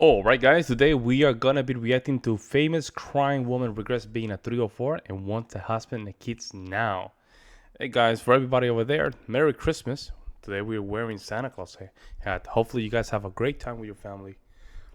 Alright guys, today we are gonna be reacting to famous crying woman regrets being a 304 and wants a husband and kids now. Hey guys, for everybody over there, Merry Christmas. Today we are wearing Santa Claus hat. Hopefully you guys have a great time with your family.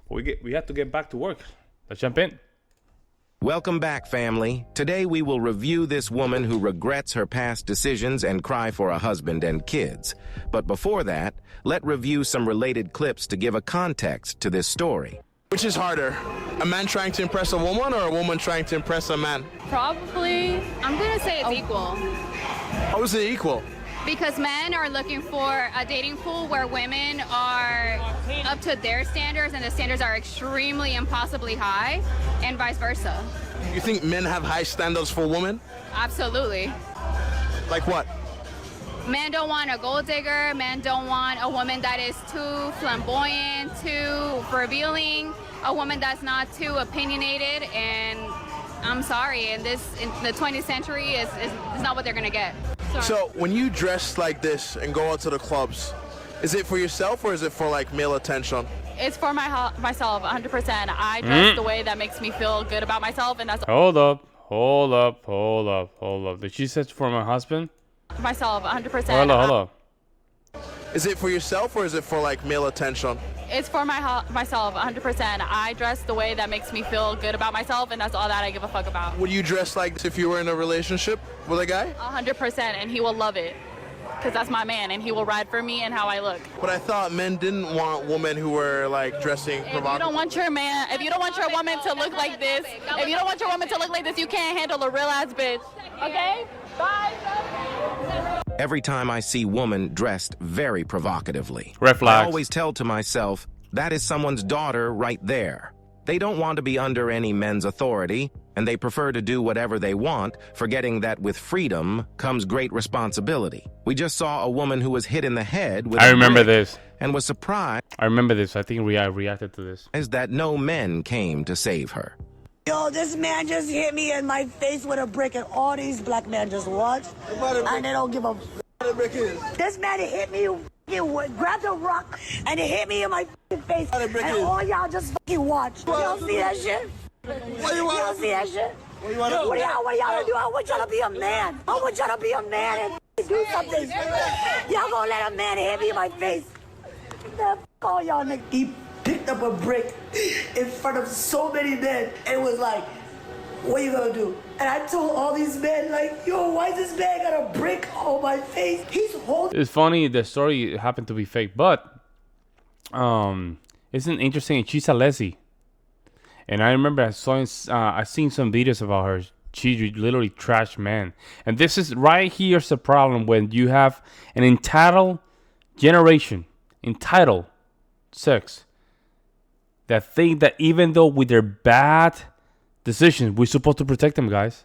But we have to get back to work. Let's jump in. Welcome back, family. Today we will review this woman who regrets her past decisions and cry for a husband and kids. But before that, let's review some related clips to give a context to this story. Which is harder, a man trying to impress a woman or a woman trying to impress a man? Probably, I'm gonna say it's equal. How is it equal? Because men are looking for a dating pool where women are up to their standards and the standards are extremely impossibly high, and vice versa. You think men have high standards for women? Absolutely. Like what? Men don't want a gold digger, men don't want a woman that is too flamboyant, too revealing, a woman that's not too opinionated, and I'm sorry, in the 20th century is not what they're gonna get. So when you dress like this and go out to the clubs, is it for yourself or is it for like male attention? It's for myself, 100%. I dress the way that makes me feel good about myself, and that's Hold up. Did she say it's for my husband? myself, 100%. Hold up. Is it for yourself or is it for like male attention? It's for myself, 100%. I dress the way that makes me feel good about myself, and that's all that I give a fuck about. Would you dress like this if you were in a relationship with a guy? 100%, and he will love it. Because that's my man, and he will ride for me and how I look. But I thought men didn't want women who were like dressing provocative. If you don't want your man, if you don't want your woman to look like this, you can't handle a real ass bitch. Okay? Bye. Every time I see woman dressed very provocatively, Red flags. I always tell to myself, that is someone's daughter right there. They don't want to be under any men's authority, and they prefer to do whatever they want, forgetting that with freedom comes great responsibility. We just saw a woman who was hit in the head with I a remember brick this. and was surprised I remember this. I think I reacted to this. that no men came to save her. Yo, this man just hit me in my face with a brick, and all these black men just watched, and they don't give a This man hit me, grabbed a rock, and it hit me in my face, and all y'all just fucking watch. Y'all see that shit? Y'all see that shit? What y'all gonna do? I want y'all to be a man. I want y'all to be a man and do something. Y'all gonna let a man hit me in my face? Man, all y'all niggas. He picked up a brick in front of so many men and was like, what you gonna do? And I told all these men, like, yo, why this man got a brick on my face? He's holding. It's funny, the story happened to be fake, but isn't interesting? She's a leslie. And I remember I seen some videos about her. She literally trashed men. And this is right here's the problem when you have an entitled generation, entitled sex, that think that even though with their bad decisions, we're supposed to protect them, guys.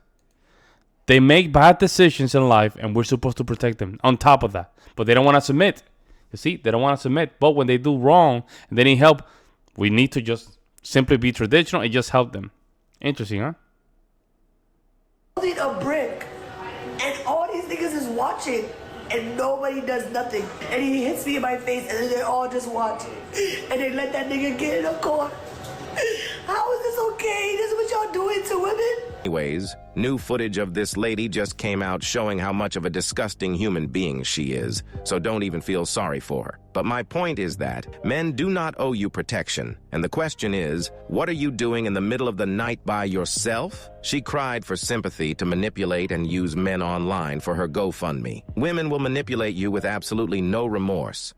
They make bad decisions in life, and we're supposed to protect them on top of that. But they don't want to submit. You see, they don't want to submit. But when they do wrong and they need help, we need to just simply be traditional and just help them. Interesting, huh? Holding a brick, and all these niggas is watching, and nobody does nothing. And he hits me in my face, and then they all just watch, and they let that nigga get in the corner. How is this okay? This is what y'all doing to women? Anyways, new footage of this lady just came out showing how much of a disgusting human being she is, so don't even feel sorry for her. But my point is that men do not owe you protection, and the question is, what are you doing in the middle of the night by yourself? She cried for sympathy to manipulate and use men online for her GoFundMe. Women will manipulate you with absolutely no remorse.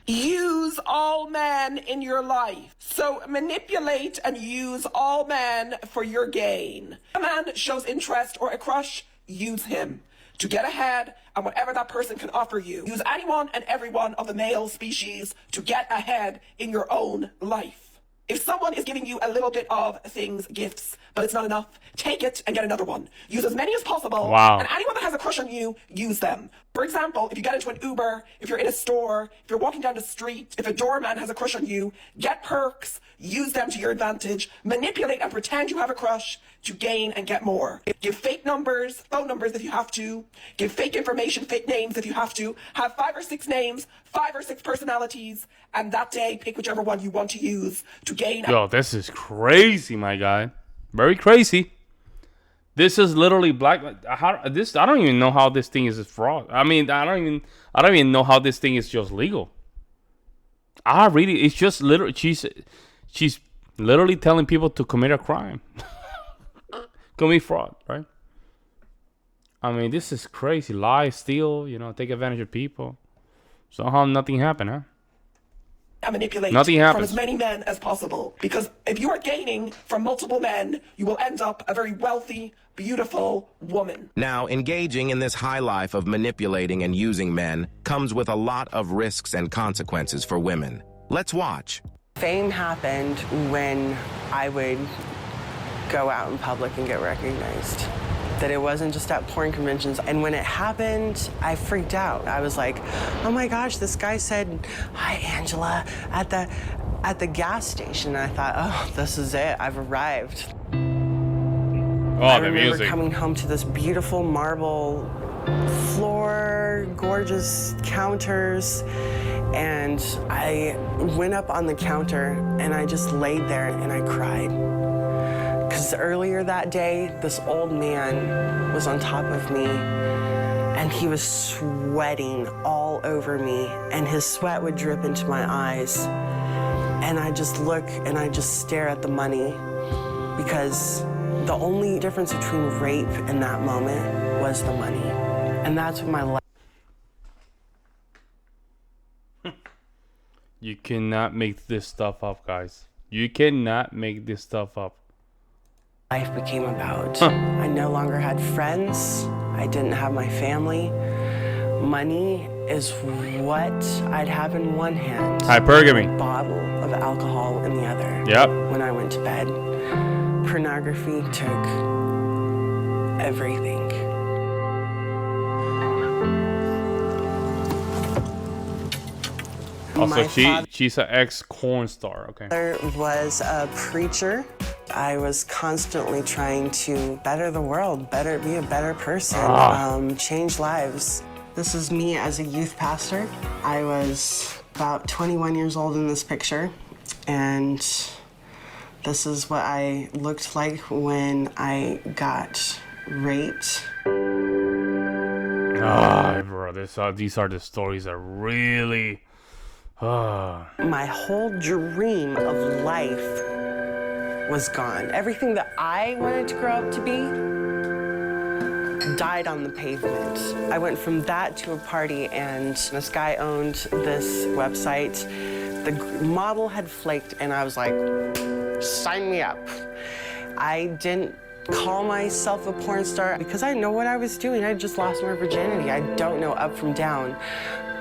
Use all men in your life. So manipulate and use all men for your gain. A man shows interest or a crush, use him to get ahead and whatever that person can offer you. Use anyone and everyone of the male species to get ahead in your own life. If someone is giving you a little bit of things, gifts, but it's not enough, take it and get another one. Use as many as possible. Wow. And anyone that has a crush on you, use them. For example, if you get into an Uber, if you're in a store, if you're walking down the street, if a doorman has a crush on you, get perks, use them to your advantage, manipulate and pretend you have a crush to gain and get more. Give fake numbers, phone numbers if you have to. Give fake information, fake names if you have to. Have 5 or 6 names, 5 or 6 personalities, and that day pick whichever one you want to use to gain. Yo, this is crazy, my guy. Very crazy. This is literally black. How this? I don't even know how this thing is fraud. I mean, I don't even know how this thing is just legal. It's just literally she's literally telling people to commit a crime, commit fraud, right? I mean, this is crazy. Lie, steal, take advantage of people. Somehow nothing happened, huh? And manipulate Nothing from happens. as many men as possible. Because if you are gaining from multiple men, you will end up a very wealthy, beautiful woman. Now, engaging in this high life of manipulating and using men comes with a lot of risks and consequences for women. Let's watch. Fame happened when I would go out in public and get recognized. That it wasn't just at porn conventions. And when it happened, I freaked out. I was like, oh my gosh, this guy said, hi, Angela, at the gas station. And I thought, oh, this is it. I've arrived. Oh, I the remember music. coming home to this beautiful marble floor, gorgeous counters, and I went up on the counter and I just laid there and I cried. Because earlier that day, this old man was on top of me and he was sweating all over me and his sweat would drip into my eyes. And I just look and I just stare at the money because the only difference between rape in that moment was the money. And that's what my life. You cannot make this stuff up, guys. You cannot make this stuff up. Life became about. I no longer had friends. I didn't have my family. Money is what I'd have in one hand. Hypergamy. A bottle of alcohol in the other. Yep. When I went to bed. Pornography took everything. Also, My she's an ex-corn star. Okay. father was a preacher. I was constantly trying to better the world, be a better person, change lives. This is me as a youth pastor. I was about 21 years old in this picture, and this is what I looked like when I got raped. Bro, these are the stories that really... My whole dream of life was gone. Everything that I wanted to grow up to be died on the pavement. I went from that to a party, and this guy owned this website. The model had flaked, and I was like, sign me up. I didn't call myself a porn star because I know what I was doing. I just lost my virginity. I don't know up from down.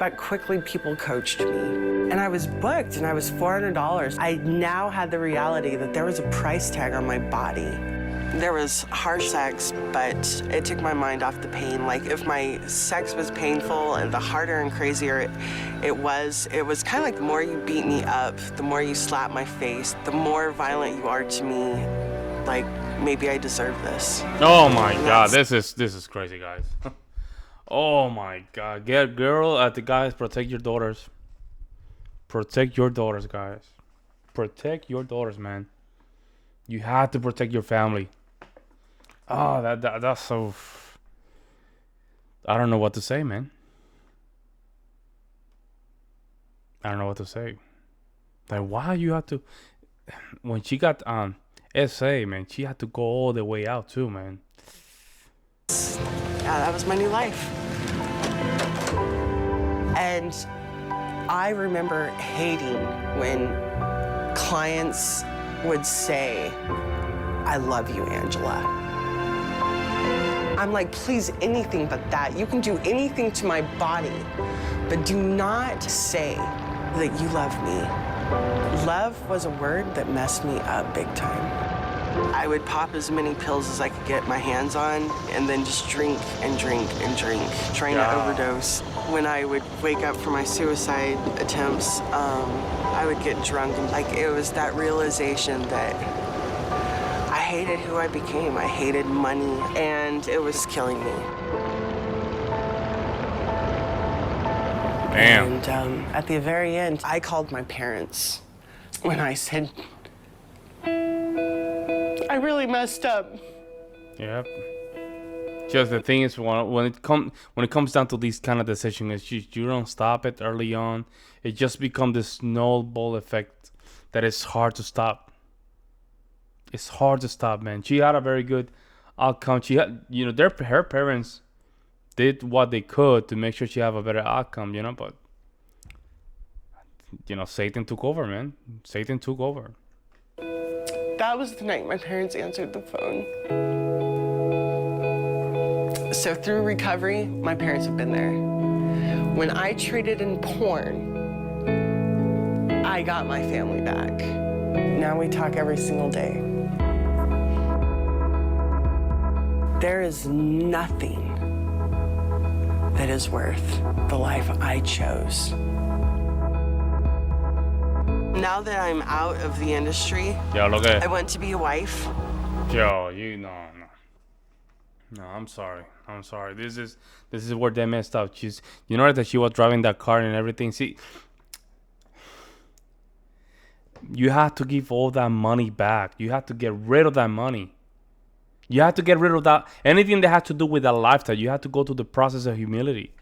But quickly people coached me. And I was booked and I was $400. I now had the reality that there was a price tag on my body. There was harsh sex, but it took my mind off the pain. Like if my sex was painful and the harder and crazier it was kind of like the more you beat me up, the more you slap my face, the more violent you are to me. Like maybe I deserve this. Oh my God, this is crazy, guys. Oh my God, the guys, protect your daughters. Protect your daughters, guys. Protect your daughters, man. You have to protect your family. Oh, that's so... I don't know what to say, man. I don't know what to say. Like, why you have to... When she got SA, man, she had to go all the way out too, man. Yeah, that was my new life. And I remember hating when clients would say, I love you, Angela. I'm like, please, anything but that. You can do anything to my body, but do not say that you love me. Love was a word that messed me up big time. I would pop as many pills as I could get my hands on and then just drink and drink and drink, trying to overdose. When I would wake up from my suicide attempts, I would get drunk. And like it was that realization that I hated who I became. I hated money, and it was killing me. Damn. And at the very end, I called my parents when I said, I really messed up. Yep. Just the thing is, when it comes down to these kind of decisions, you don't stop it early on. It just becomes this snowball effect that is hard to stop. It's hard to stop, man. She had a very good outcome. She had, her parents did what they could to make sure she have a better outcome, but Satan took over, man. Satan took over. That was the night my parents answered the phone. So through recovery, my parents have been there. When I traded in porn, I got my family back. Now we talk every single day. There is nothing that is worth the life I chose. Now that I'm out of the industry, I want to be a wife. No, I'm sorry. This is where they messed up. You know that she was driving that car and everything. See, you have to give all that money back. You have to get rid of that money. You have to get rid of that anything that has to do with that lifestyle. You have to go through the process of humility.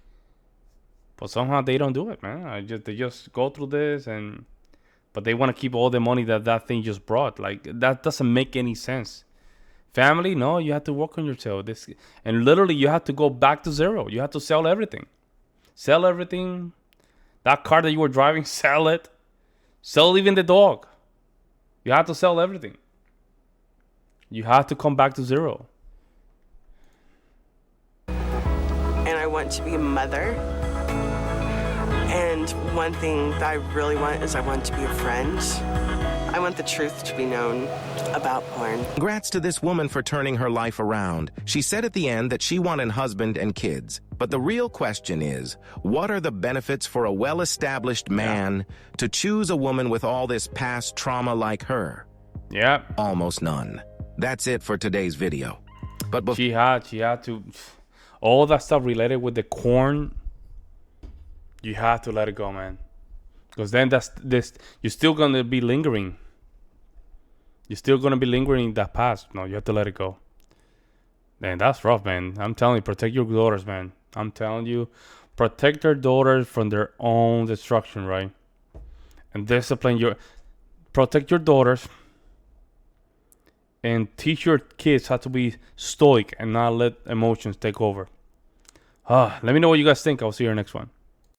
But somehow they don't do it, man. They just go through this but they want to keep all the money that thing just brought. Like, that doesn't make any sense. Family, no, you have to work on yourself. And literally, you have to go back to zero. You have to sell everything. Sell everything. That car that you were driving, sell it. Sell even the dog. You have to sell everything. You have to come back to zero. And I want to be a mother. And one thing that I really want is I want to be a friend. I want the truth to be known about porn. Congrats to this woman for turning her life around. She said at the end that she wanted a husband and kids. But the real question is, what are the benefits for a well-established man to choose a woman with all this past trauma like her? Yeah. Almost none. That's it for today's video. But she had to, all that stuff related with the corn, you have to let it go, man. Because then you're still gonna be lingering. You're still gonna be lingering in that past. No, you have to let it go. Man, that's rough, man. I'm telling you, protect your daughters, man. I'm telling you, protect your daughters from their own destruction, right? And protect your daughters. And teach your kids how to be stoic and not let emotions take over. Let me know what you guys think. I'll see you in the next one.